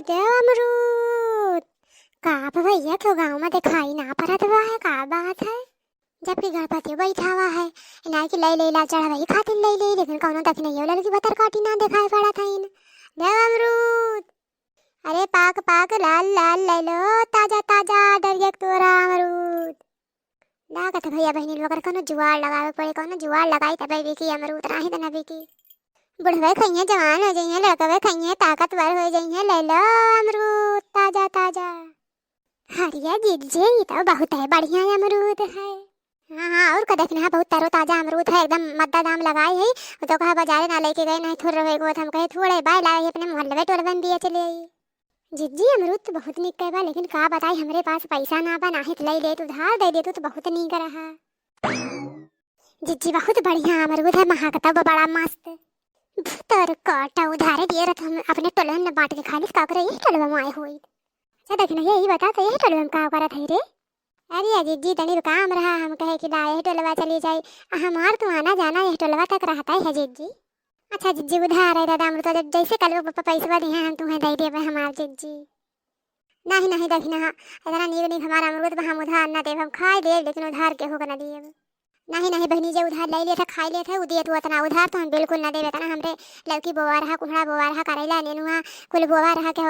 देव अमरूद। का भैया तो गाँव में दिखाई ना पड़त हुआ है, का बात है? जबकि गणपति बैठा हुआ है इना की लई ला चढ़ा वही खातिर लई ले, लेकिन कौनो तक नहीं हो लड़की बतर काटी ना दिखाई पड़ा था इन। देव अमरूद, अरे पाक पाक लाल लाल ले लो, ताजा ताजा डरिया तोरा अमरूद। लागत भैया बहनी लोग कोनो जुआड़ लगावे पड़े, कोनो जुआड़ लगाई तब बिकी अमरूद नाही त न बिकी। बुढ़वे खइए जवान हो जाइए, लड़कवे खइए ताकतवर हो जाइए, ले लो अमरूद ताजा ताजा। हरिया जीजे ये तो बहुत है बढ़िया अमरूद है। हाँ और का देखना है, बहुत तरो ताजा अमरूद है, एकदम मद्दा दाम लगाई है। तो कहा बाजारे ना लेके गए, नहीं थोड़े रहे हम कहे थोड़े बाय लाए अपने मोहल्ले में टोलबन दिए चले आई। जिज्जी अमरूद तो बहुत निक बा, लेकिन का बताई हमरे पास पैसा ना बा, नाही तो लई ले तू उधार दे दे तो बहुत निक रहा। जिज्जी बहुत बढ़िया अमरूद है, महकता बड़ा मस्त। तर काटा उधारे दिए रथ हम अपने टोलन में बांट के खाली का करे, यही टोलवा में आए होई। अच्छा देखना यही बता तो यही टोलवा में का करत है रे? अरे जिज्जी तनी काम रहा, हम कहे कि लाए टोलवा चली जाए, हमार तो आना जाना यही टोलवा तक रहता है जिज्जी। अच्छा जिज्जी उधार है दादा अमरूद, जब जैसे कल वो पैसा दिए हम तुम्हें दे देवे हमार जिज्जी। नहीं नहीं देखना इतना नीक नीक हमारा अमरूद हम उधार ना देव, हम खाए दे लेकिन उधार के होगा ना दिए। नहीं नहीं बहनी जो उधार ले लिया था खाई लिया था, उदिए तू इतना उधार तो हम बिल्कुल ना देवे तना। हमरे लड़की बोवा रहा, कुहड़ा बोवा रहा, करेला नेनुआ कुल बोवा रहा के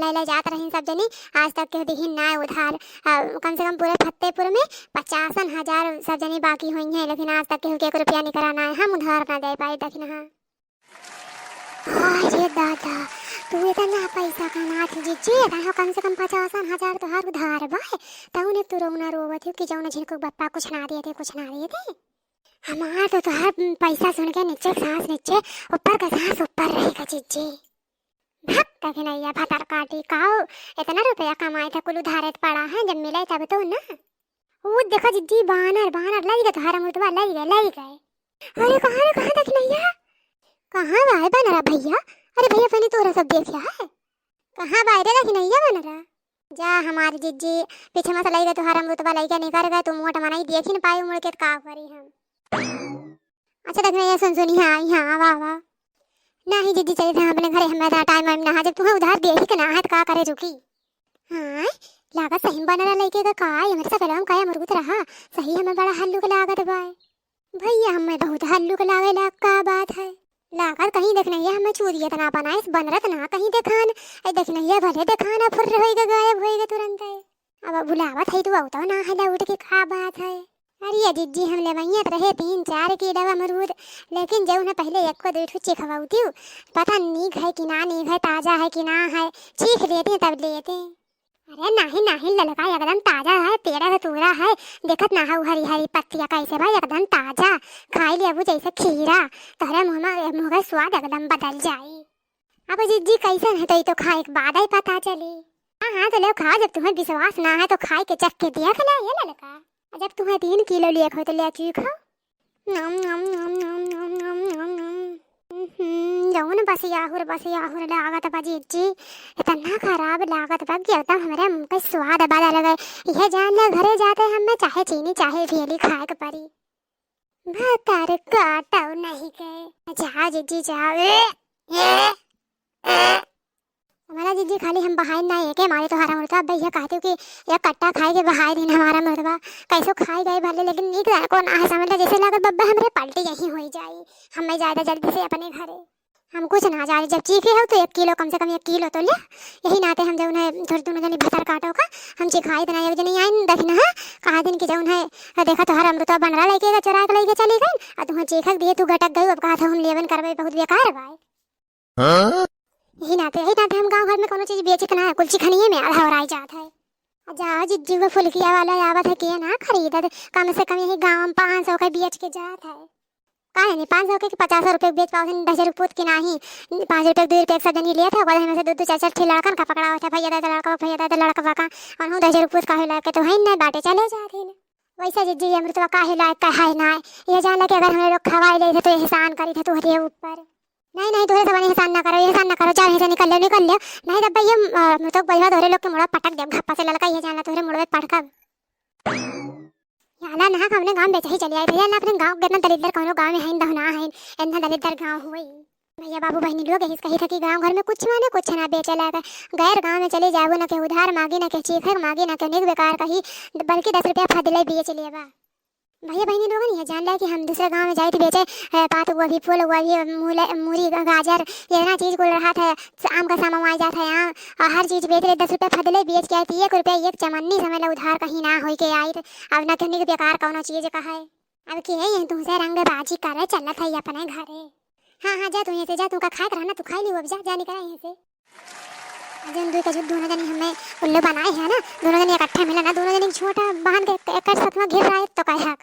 ले ले जात रही सब जनी, आज तक के दिहिन ना उधार। कम से कम पूरे फतेहपुर में 50,000 सब जनी बाकी हुई हैं, लेकिन आज तक के 1 रुपया नहीं कराना है, हम उधार ना दे पाए। देखना अरे दादा तू इतना पैसा कमा थी जिज्जी, इतना कम से कम 50,000 तो हर उधार बा, तब उन्हें तू रोना रोवत कि जौन झिनको बप्पा कुछ ना दिए थे, कुछ ना दिए थे। हमार तो हर पैसा सुन के नीचे सांस नीचे ऊपर का सांस ऊपर रहेगा जिज्जी। भक तक नहीं भतर काटी काओ, इतना रुपया कमाए था कुल उधारे पड़ा है, जब मिले तब तो ना। वो देखो जिज्जी बानर बानर लग गए, तुम्हारा मुर्तबा लग गए। अरे कहाँ तक नहीं है, कहाँ आए बनरा भैया? अरे भैया फनी तोरा सब देखा है, कहाँ बाहर रखी नहीं है बनरा? जा हमारी जिज्जी पीछे मत लई गए, तुम्हारा अमरूदवा लई के नहीं कर गए, तुम मोट मनाई देख ही न पाई उमड़ के का करी हम। अच्छा देखना ये सुनी हाँ हाँ वाह वाह। नहीं जिज्जी चले थे अपने घरे, हमें था टाइम वाइम ना, जब तुम्हें उधार दे ही के ना है तो का करे रुकी। हाँ लागत सही बनरा लईके का का हमारे से पहले हम का अमरूद रहा सही, हमें बड़ा हल्लू के लागत बाय भैया, हमें बहुत हल्लू के लागे लाग का बात है। लागत कहीं देखना ये हमें चूरियत ना बनाए बनरत ना कहीं देखान, ऐ देखना ये भले देखाना फुर होएगा गायब होएगा तुरंत है। अब बुलावत है तो औतो ना है उठ के का बात है। अरे जिज्जी हम लेवैयत रहे 3-4 किलो अमरूद, लेकिन जो उन्हें पहले एक को 2 ठुच्चे खवाऊती पता नीक है कि ना नीक है, ताजा है कि ना है, चीख लेते तब लेते। अरे नहीं ललका एकदम ताजा है, पेड़ा का तूरा है, देखत ना है हरी हरी पत्तियां कैसे भाई एकदम ताजा, खाई ले जैसे खीरा, तोहरे मुँह का स्वाद एकदम बदल जाए। अब जिज्जी कैसन है तो ये तो खाए के बाद ही पता चले। हाँ तो लो खा, जब तुम्हें विश्वास ना है तो खाए के चख के दिया खिला ये ललका, जब तुम्हें 3 किलो लिया खाओ तो ले चीखो। जौन बस याहुर लागत बा जिज्जी, इतना खराब लागत बा कि एकदम हमारे मुंह का स्वाद बदल गए। यह जान ले घरे जाते हमें चाहे चीनी चाहे भेली खाए के परी। भतर काटो नहीं गए, जा जिज्जी जाओ। हमारा जिज्जी खाली हम बहाए ना एक हमारे तो हरा मुर्गा भैया कहते कि एक कट्टा खाए के बहाए दिन हमारा मुर्गा कैसो खाए गए भले, लेकिन नीक को ना है समझ जैसे लागत बब्बा हमरे पलटी यही हो जाए, हमें ज्यादा जल्दी से अपने घरे हम कुछ ना जा, जब चीखे हो तो 1 किलो कम से कम 1 किलो तो ले, यही नाते हम जो उन्हें थोड़ी दोनों जनी भतर काटो का हम चिखाई देना एक जनी आई देखना है कहा दिन की जो उन्हें देखा तो हर अमृत बनरा लेके चुरा के लेके चली गई, और तुम्हें चीखक दिए तू गटक गई, अब कहा था हम लेवन करवे बहुत बेकार भाई। यही नाते हम गांव घर में कोनो चीज बेचत ना है, कुल चिखनिए में आधा और आई जात है। जा जिज्जी वो फुलकिया वाला आवत है के ना खरीदत, कम से कम यही गांव में 500 का बेच के जात है। काहे नहीं 500 के 50 रुपए बेच पाओ, 10 रुपये की नहीं 5 रुपए 2 रुपए एक सब जनी लिया था, और में से 2-4 ठे लड़कन का पकड़ा हुआ था, भैया दादा लड़का का, और हम 10 रुपये का हिला के तो है ना बाटे चले जाते हैं। वैसा जिज्जी अमृतवा का हिला का है ना, ये जान लगे अगर हम लोग खवाई ले तो एहसान करी था तुम्हारे ऊपर। नहीं तोरे सब एहसान ना करो, चाहे से निकल ले नहीं तब भैया मतलब भैया तोरे लोग के मुड़ा पटक दे घप्पा से ललका, ये जान तोरे मुड़वे पटका याला ना हमने गांव बेच ही चली आई भैया ना, अपने गांव कितना दरिद्र कोनो गांव में है ना है, इतना दरिद्र गांव हुई। भैया बाबू बहनी लोग इस कही था कि गांव घर में कुछ माने कुछ ना बेचला का गैर गांव में चले जाबो न के उधार मांगे न के चीखक मांगे न के निक बेकार कही बल्कि 10 रुपया फदले बेच लेबा। भैया बहनी लोग नहीं जान ला कि हम दूसरे गांव में जाए थे बेचे पात गोभी फूल गोभी मूली गाजर इतना चीज को रहा था आम का सामान आ जाता है यहाँ और हर चीज बेच रहे 10 रुपया फदले बेच के आए थे 1 रुपया एक चमन्नी समय ला उधार कहीं ना हो के आई अब न कहने के बेकार कौन चीज कहा है अब के ये तुमसे रंगबाजी करे चलत है अपने घरे। हाँ जा तू यहाँ से जा तू का खाए रहना तू खाई लियो अब जा निकल यहाँ से। जन दुई का जो दोनों जनी हमें उल्लू बनाए हैं ना दोनों जनी इकट्ठा मिला ना दोनों जनी छोटा बांध के एक साथ में घेर रहा है तो कहा